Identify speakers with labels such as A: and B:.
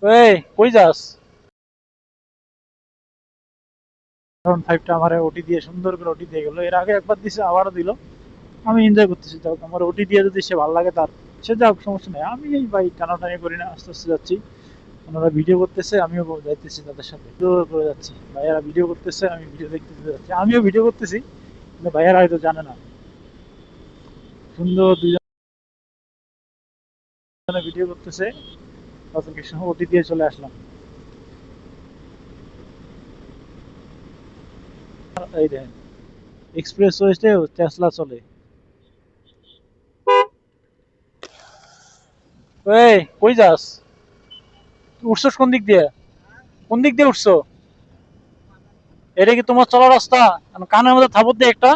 A: এই কই যাস? কারণ ফাইভটা আমার ওটি দিয়ে সুন্দর করে ওটি দিয়ে গেল, এর আগে একবার দিছে আবারও দিল। আমি এনজয় করতেছি, যাক আমার ওটি দিয়ে যদি সে ভালো লাগে তার, সে যাক সমস্যা নেই। আমি এই বাইক টানাটানি করি না, আস্তে আস্তে যাচ্ছি। ওনারা ভিডিও করতেছে, আমিও যাইতেছি তাদের সাথে জোর করে যাচ্ছি। ভাইয়ারা ভিডিও করতেছে, আমি ভিডিও দেখতে যাচ্ছি, আমিও ভিডিও করতেছি, কিন্তু ভাইয়ারা হয়তো জানে না। সুন্দর দুজনে ভিডিও করতেছে, তাদেরকে ওটি দিয়ে চলে আসলাম। এই দেখেন, এক্সপ্রেস ওয়েতে টেসলা চলে। এই কই যাস? উঠছস কোন দিক দিয়ে? কোন দিক দিয়ে উঠছো? এটা কি তোমার চলার রাস্তা? কানের মধ্যে থাপড় দিয়ে একটা